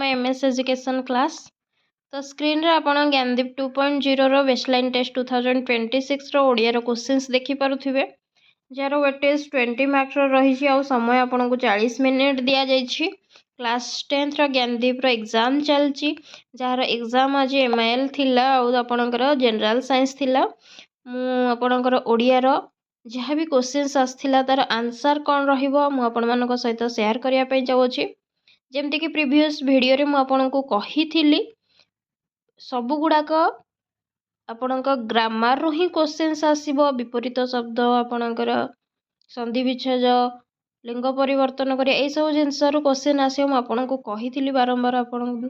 MS education class. तो screen रे आपण ज्ञानदीप 2.0 रो बेसलाइन टेस्ट 2026 रो ओडिया रो क्वेश्चंस देखि पारुथिबे, जार वेटेज 20 मार्क्स रो रही आ समय आपन को 40 मिनिट दिया जाइछि। क्लास 10th रो ज्ञानदीप रो एग्जाम चलछि, जार एग्जाम आज एमआईएल थिला आ आपनकर जनरल साइंस थिला। मु आपनकर ओडिया रो जहाँ भी क्वेश्चंस आसथिला तार आंसर कौन रहिबो मु आपण मानक सहित शेयर करिया पई चाहूछि। जेमति कि प्रीवियस वीडियो रे मु आपण को कहिथिली सब गुड़ाक आपणक ग्रामर रू ही क्वेश्चंस आसीबो। विपरीत शब्द आपणकर संधि विच्छेद लिंग परिवर्तन करिया ए सब जिंस रू क्वेश्चन आसीबो। मु आपण को कहिथिली बारंबार आपण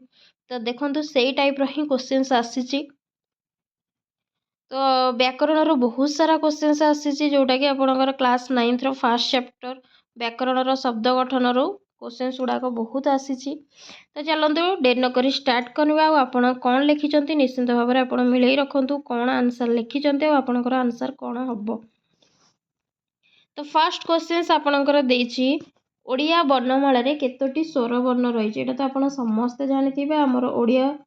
तो देखंतु सेही टाइप रो ही क्वेश्चंस आसीछि। तो व्याकरण रो बहुत सारा क्वेश्चंस आसीछि जोटा कि आपणकर class 9th row first chapter व्याकरण रो शब्द गठन रो क्वेश्चंस गुड़ाक बहुत आसीछि। तो चलंतु डेर न करी स्टार्ट करबा। आपण कोन लिखिचंती निश्चित भाव में आपण मिलई रखंतु कोन आंसर लिखिचंती आ आपणकर आंसर कोन हबो। तो फर्स्ट क्वेश्चंस आपणकर देछि ओडिया वर्णमाला रे केतोटी स्वर वर्ण रहिछि। एटा तो आपण समस्त जानिथिबे। हमर ओडिया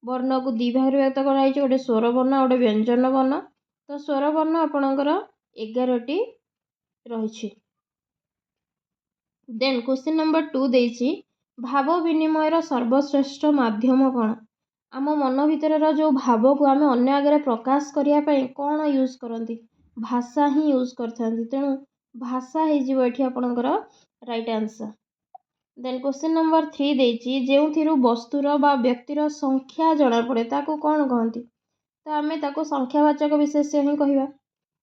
वर्ण को दी भाग व्यक्त कराई गोटे स्वर वर्ण गोटे व्यंजन वर्ण। तो स्वर वर्ण आपणकर 11टी रही। देन क्वेश्चन नंबर 2 देछि भाव विनिमयर सर्वश्रेष्ठ माध्यम कौन। आम मन भीतर जो भाव को आम अन्य आगे प्रकाश करने कौन यूज करती भाषा ही यूज करथांती। तेणु भाषा होती आपणकर right answer. Then question number 3 देछि जेउथिरु वस्तुर बा व्यक्तिर संख्या जना पड़े ताको कौन कहती। तो आमे ताको संख्यावाचक विशेष्य ही कहवा।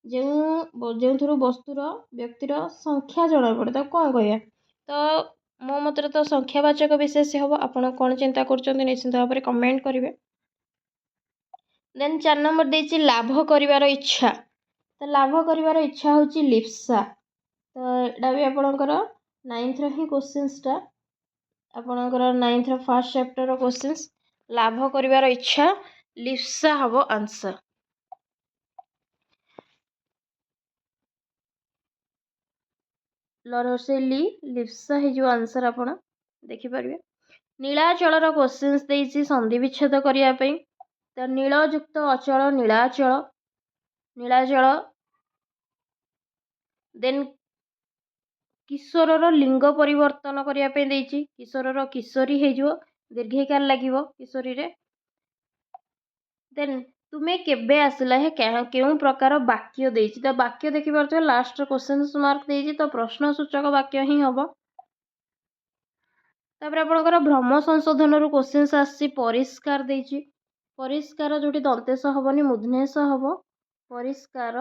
जो वस्तुर व्यक्तिर संख्या जना पड़े ताको कौन कहवा। तो मो मत तो संख्यावाचक विशेष्य हम। आपड़ कौन चिंता कर निश्चित भाव में कमेंट करेंगे। देन 4 नंबर देछि लाभ करिवार इच्छा। तो लाभ करिवार इच्छा होची लिप्सा। तो एटा भी आपणकर 9th रो ही क्वेश्चंस टा आपणकर 9th रो फर्स्ट चैप्टर रो क्वेश्चंस लाभ करिवार इच्छा लिप्सा हबो आंसर। लरसेली लिप्सा ही जो आंसर आपण देखि परिबे। नीलाचल क्वेश्चंस देछि संधि विच्छेद करिया पई। तो नीलयुक्त अचल नीलाचल नीलाचल। देन किशोर लिंग परिवर्तन करिया पई देछि। किशोर किशोरी हे जो दीर्घिकार लागिवो किशोरी रे। देन तुमे केबे आसला है केउं प्रकार वाक्य देछि। तो वाक्य देखि परथो लास्ट क्वेश्चन मार्क देछि। तो प्रश्न सूचक वाक्य ही हबो। तापर आपनकर भ्रम संशोधन रो क्वेश्चंस आछि परिष्कार देछि। परिष्कार जोटी दंतेश हबनी मुधनेश हबो परिष्कार।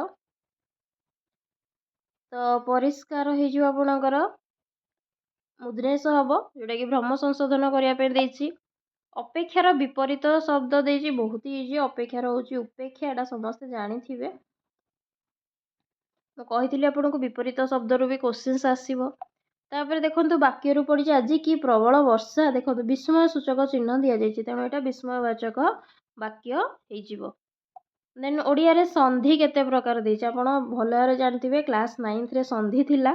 तो परिष्कार हे जो आपनकर मुधनेश हबो जोटा कि भ्रम संशोधन करिया पे देछि। अपेक्षार विपरीत शब्द देछि बहुत इजी। अपेक्षार होछि उपेक्षा। एटा समस्त जानिथिबे। तो कहिथिली आपनको विपरीत शब्द रो भी क्वेश्चंस आसीबो। तापर देखंतु वाक्य रू पड़ी आज की प्रबल वर्षा। देखंतु विस्मय सूचक चिन्ह दिया जाइछि तेणु एटा विस्मयवाचक वाक्य हे जिवो। देन ओडिया रे संधि केते प्रकार देछि आपण भलरे जानथिबे। क्लास 9th रे संधि थिला।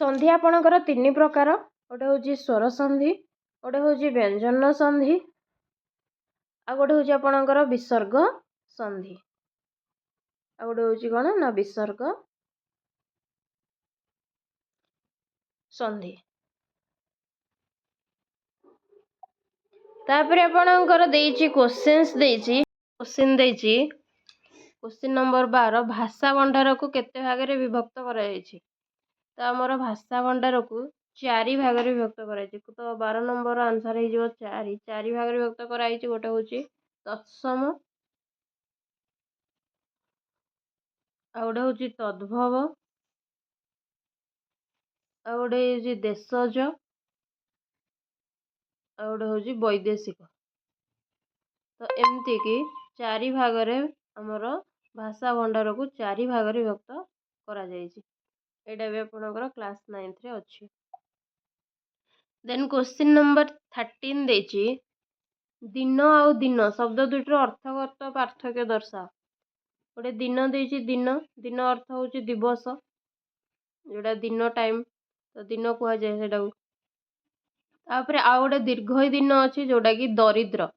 संधि आपणकर 3 प्रकार। गोटे होछि स्वर संधि गोटे होछि व्यंजन संधि आ गोटे होछि आपणकर विसर्ग संधि आ गोटे होछि कोन ना विसर्ग संधि। तापर आपणकर देछि क्वेश्चंस देछि क्वेश्चन देछि क्वेश्चन नंबर 12 भाषा भंडार को केते भाग रे विभक्त करा जायछि। तो हमर भाषा भंडार को 4 भाग रे विभक्त करा जायछि। तो 12 नंबर आंसर हे जो 4 भाग रे विभक्त करा जायछि। गोटे होछि तत्सम आ गोटे होछि तद्भव आ गोटे होछि देशज आ गोटे होछि वैदेशिक। तो एमती कि 4 भाग रे हमर भाषा भंडार को 4 भाग रे विभक्त करा जायछि। एटा भी आपनकर क्लास 9th रे अछि। देन क्वेश्चन नंबर 13 देछि दिन आउ दिन शब्द दुटर अर्थगत पार्थक्य दर्शा। गोटे दिन देछि दिन दिन अर्थ होछि दिवस जोटा दिन टाइम। तो दिन कह जाए सेटा। तापर आउ गोटे दीर्घ दिन अच्छी जोटा कि दरिद्र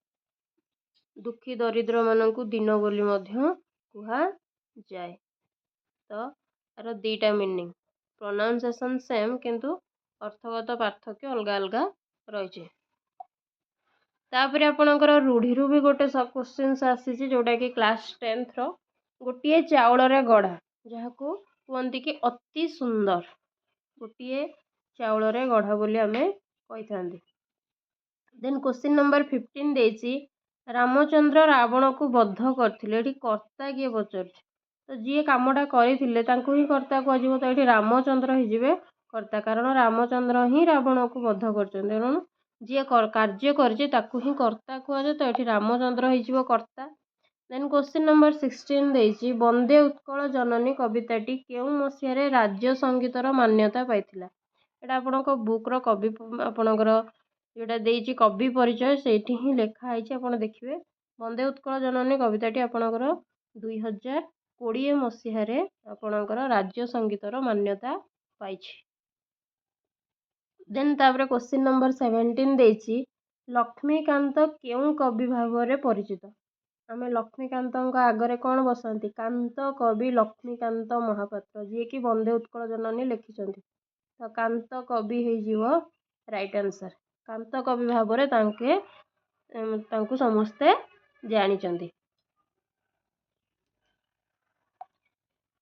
दुखी दरिद्र मानू दिन बोली कह जाए। तो यार दीटा मीनिंग प्रोनाउंसिएशन सेम किंतु अर्थगत पार्थक्य अलग अलग रही। तापर आपणकर रूढ़ी भी गोटे सब क्वेश्चन आसी जोटा कि क्लास 10th रो गोटे चाउल गढ़ा जहाँ को कहते कि अति सुंदर गोटे चाउल गढ़ा बोली आम कही था। देन क्वेश्चन नंबर 15 देछि रामचंद्र रावण को बद्ध करथिले कर्ता किए पचार तो जी कामटा करते ही कर्ता कह तो ये रामचंद्र ही कर्ता कारण रामचंद्र ही रावण को बद्ध कर जी कार्य कर कर्ता कहुए तो ये रामचंद्र हो कर्ता। देन क्वेश्चन नंबर 16 देछि वंदे उत्कल जननी कविताटी केउ मसीह राज्य संगीतर मान्यता पाइथिला। एटा आपणक बुक्र कवि आपणकर जोटा देछि कवि परिचय से ही लिखाई आप देखिए वंदे उत्कल जननी कविताटी आपणकर 2020 मसीह आपणकर राज्य संगीतर मान्यता पाई। देन तापर क्वेश्चन नंबर 17 देछि लक्ष्मीकांत केउ कवि भाव में परिचित। आम लक्ष्मीकांत आगरे कौन बसती कांत कवि लक्ष्मीकांत महापात्र जी कि वंदे उत्कल जननी लिखिं तो कांत कवि हो राइट आंसर कांत कवि भाव में समस्ते जानी।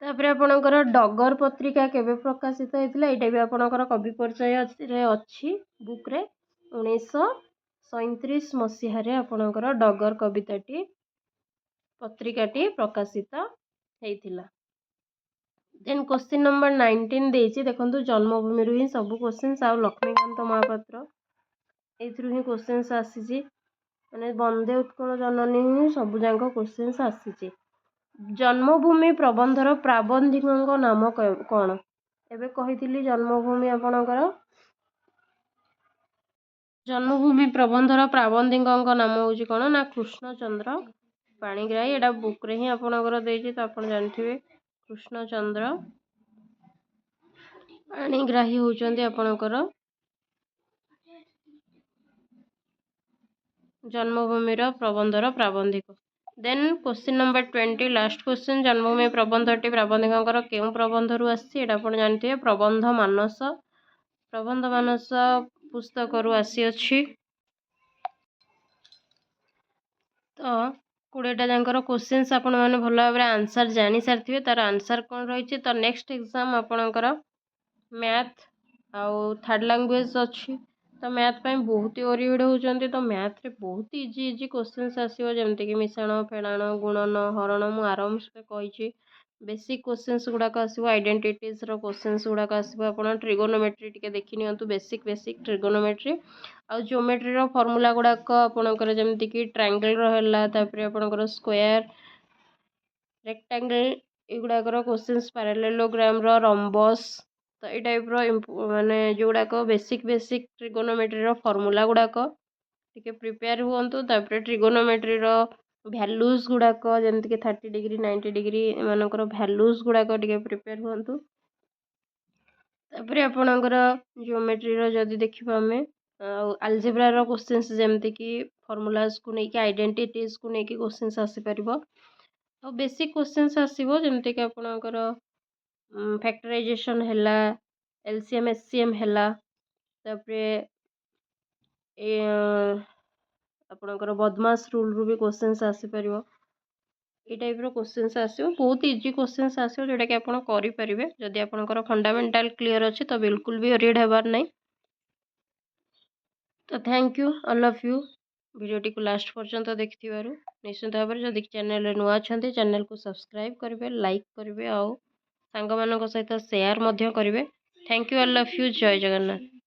तापर आपणकर डगर पत्रिका केबे प्रकाशित होता है ये भी आपणकर कवि परिचय अच्छी बुक्रे 1937 मसीह आपणकर डगर कविताटी पत्रिकाटी प्रकाशित होता। देन क्वेश्चन नंबर 19 देछि देखंतु जन्मभूमि ही सब क्वेश्चन आ लक्ष्मीकांत महापात्र एथरू ही क्वेश्चन आसी माने वंदे उत्कल जननी ही सब जाक क्वेश्चन आसी। जन्मभूमि प्रबंधर प्राबंधिक नाम कौन एबे कही जन्मभूमि आपणकर जन्मभूमि प्रबंधर प्राबंधिक नाम हूँ कौन ना कृष्णचंद्र पाणिग्राही एटा बुक्रे ही आपणकर देछि तो आप जानते कृष्णचंद्र पाणिग्राही होउचंदी आपणकर जन्मभूमिर प्रबंधर प्राबंधिक। Then question number 20 last question जन्मभूमि प्रबंधटी प्राबंधिकर केउ प्रबंधरू आसी जानते प्रबंध मानस पुस्तक आसी अच्छी। तो 20टा जाकर क्वेश्चन आपण मैंने भल भाव आंसर जानी सारी तार आंसर कौन रही। तो नेक्स्ट एग्जाम आपणकर मैथ आउ थर्ड लैंग्वेज अच्छी तो मैथ पे बहुत ही ओरिएंटेड होती तो मैथ रे बहुत इजी इजी क्वेश्चन आसो जमती कि मिश्रण फेड़ाण गुणन हरण मु आराम से कही बेसिक क्वेश्चंस गुड़ाक आसो आइडेंटिटीज रो क्वेश्चंस गुड़ाक आसो आप ट्रिगोनोमेट्री टिके देखि नियंतु बेसिक ट्रिगोनोमेट्री आ ज्योमेट्री रो फॉर्मूला गुड़ाक आपणकर जमती कि ट्रायंगल रो हला तापर आपणकर स्क्वायर रेक्टेंगल एगुड़ाकर क्वेश्चंस पैरेललोग्राम रो रंबस तो ये टाइप रो माने जोड़ाक बेसिक ट्रिगोनोमेट्री रो फॉर्मूला गुड़ाक टिके प्रिपेयर हुंतु तापर ट्रिगोनोमेट्री रो भैल्यूज गुड़ाक जमती कि 30 डिग्री 90 डिग्री एमानकर भैल्यूज गुड़ाक टिके प्रिपेयर हुंतु। तापर आपणकर ज्योमेट्री रो जदी देखिबा हमें अलजेब्रा रो क्वेश्चंस जमती कि फॉर्मूलाज को लेके आइडेंटिटीज को लेके क्वेश्चंस आसी परिबो तो बेसिक क्वेश्चंस आसीबो जमती कि आपणकर फैक्टराइजेशन हैला एलसीएम एससीएम हैला तापरे आपणकर बदमाश रूल रू भी क्वेश्चंस आसी परिबो ये टाइप रो क्वेश्चंस आसीबो बहुत इजी क्वेश्चंस आसीबो जोटा कि आपण करि परिबे जदी आपणकर फंडामेंटल क्लियर अछि तो बिल्कुल भी ओरिएंट हेबार नै। तो thank you all of you वीडियोटी को लास्ट पर्यंत देखिथिबारु निश्चित भाव में जदि चैनल रे नुआ अछंती चैनल को सब्सक्राइब करेंगे लाइक करेंगे आउ सांग मानक सहित शेयर मध्य करेंगे। Thank you all of you जय जगन्नाथ।